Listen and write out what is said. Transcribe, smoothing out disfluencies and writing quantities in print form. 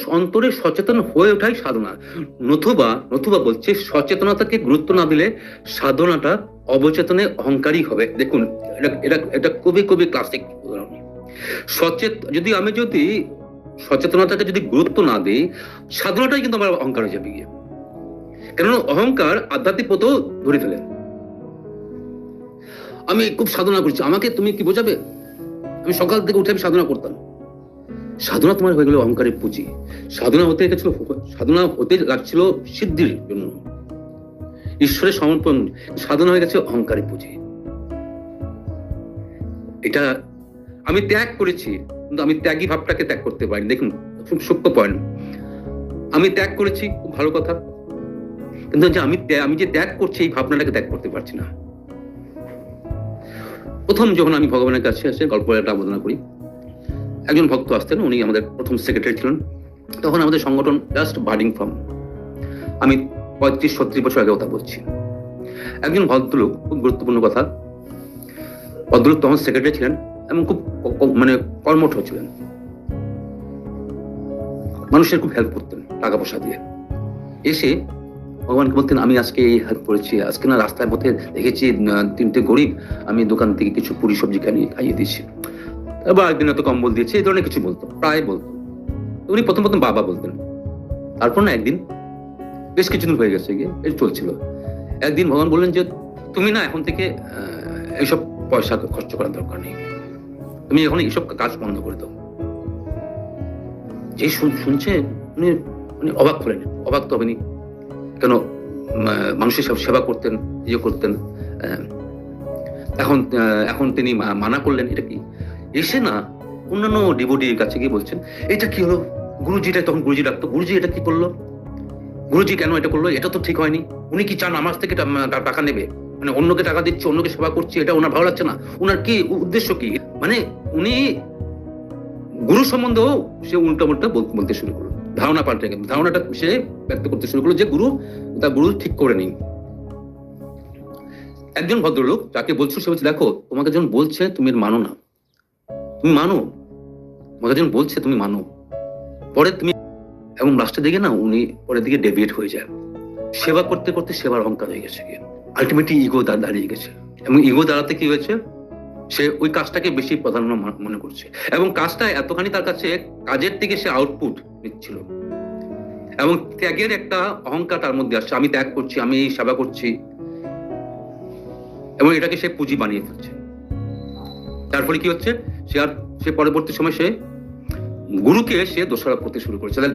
অন্তরে সচেতন হয়ে ওঠাই সাধনা। নতুবা নতুবা বলছে সচেতনতাকে গুরুত্ব না দিলে সাধনাটা অবচেতনে অহংকারী হবে। দেখুন, এটা খুবই খুবই ক্লাসিক উদাহরণ। যদি সচেতনতাকে যদি গুরুত্ব না দিই, সাধনাটাই কিন্তু আমার অহংকার হয়ে যাবে গিয়ে। কেননা অহংকার আধ্যাত্মিক পথও ধরে ফেলে। আমি খুব সাধনা করছি, আমাকে তুমি কি বোঝাবে? আমি সকাল থেকে উঠে আমি সাধনা করতাম। সাধনা তোমার হয়ে গেল অহংকারের পুঁজি। সাধনা হতে লাগছিল সিদ্ধির জন্য, ঈশ্বরের সমর্পণ। সাধনা হয়ে গেছে অহংকারের পুঁজি। এটা আমি ত্যাগ করেছি, কিন্তু আমি ত্যাগী ভাবটাকে ত্যাগ করতে পারিনি। দেখুন, খুব সূক্ষ্ম পয়েন্ট। আমি ত্যাগ করেছি, খুব ভালো কথা, কিন্তু আমি যে ত্যাগ করছি এই ভাবনাটাকে ত্যাগ করতে পারছি না। প্রথম যখন আমি ভগবানের কাছে এসে গল্পটা আবেদন করি, একজন ভক্ত আসতেন, উনি আমাদের প্রথম সেক্রেটারি ছিলেন। তখন আমাদের সংগঠন জাস্ট বার্ডিং ফর্ম। আমি 35-36 বছর আগে কথা বলছি। একজন ভদ্রলোক, খুব গুরুত্বপূর্ণ কথা, ভদ্রলোক তখন সেক্রেটারি ছিলেন এবং খুব কর্মঠ ছিলেন। মানুষের খুব হেল্প করতেন টাকা পয়সা দিয়ে। এসে ভগবানকে বলতেন, আমি আজকে এই হেল্প করেছি, আজকে না রাস্তায় পথে দেখেছি 3টে গরিব, আমি দোকান থেকে কিছু পুরি সবজি খাইয়ে দিয়েছি, এবার একদিন এত কম্বল দিয়েছে, এই ধরনের কিছু বলতো, প্রায় বলতো। উনি প্রথম বাবা বলতেন। তারপর না একদিন, বেশ কিছুদিন হয়ে গেছে গিয়ে এটা চলছিল, একদিন ভগবান বললেন যে তুমি না এখন থেকে এইসব পয়সা খরচ করার দরকার নেই, তুমি এখন এইসব কাজ বন্ধ করে দাও। যে শুনছে উনি অবাক হলেন। অবাক তো হবেনি, কেন মানুষের সেবা করতেন, ইয়ে করতেন। এখন তিনি মানা করলেন। এটা কি? এসে না অন্যান্য ডিভোটির কাছে গিয়ে বলছেন, এটা কি হলো? গুরুজিটা, তখন গুরুজি ডাকতো, গুরুজি এটা কি করলো? গুরুজি কেন এটা করলো? এটা তো ঠিক হয়নি। উনি কি চান আমার থেকে টাকা নেবে? অন্যকে টাকা দিচ্ছে, অন্যকে সেবা করছে, এটা ওনার ভালো লাগছে না। ওনার কি উদ্দেশ্য কি? উনি গুরু সম্বন্ধেও সে উল্টা বলতে শুরু করলো, ধারণা পাল্টে গেল। ধারণাটা সে ব্যক্ত করতে শুরু করলো যে গুরু ঠিক করে নেই। একজন ভদ্রলোক যাকে বলছো, সে বলছে, দেখো তোমাকে যখন বলছে তুমি মানো না, তুমি মানো, তোমাকে যখন বলছে তুমি মানো, পরে তুমি, এবং লাস্টের দিকে না উনি পরের দিকে ডেভিয়েট হয়ে যায়। সেবা করতে করতে সেবার অহংকার হয়ে গেছে, আলটিমেটলি ইগো দাঁড়িয়ে গেছে। এবং ইগো দাঁড়াতে কি হয়েছে, সে ওই কাজটাকে বেশি প্রাধান্য মনে করছে, এবং কাজটা এতখানি তার কাছে কাজের থেকে সে আউটপুট নিচ্ছিল, এবং ত্যাগের একটা অহংকার তার মধ্যে আসছে। আমি ত্যাগ করছি, আমি এই সেবা করছি, এবং এটাকে সে পুঁজি বানিয়ে ফেলছে। তার ফলে কি হচ্ছে, সে পরবর্তী সময় সে গুরুকে সে দোষারোপ করতে শুরু করেছে।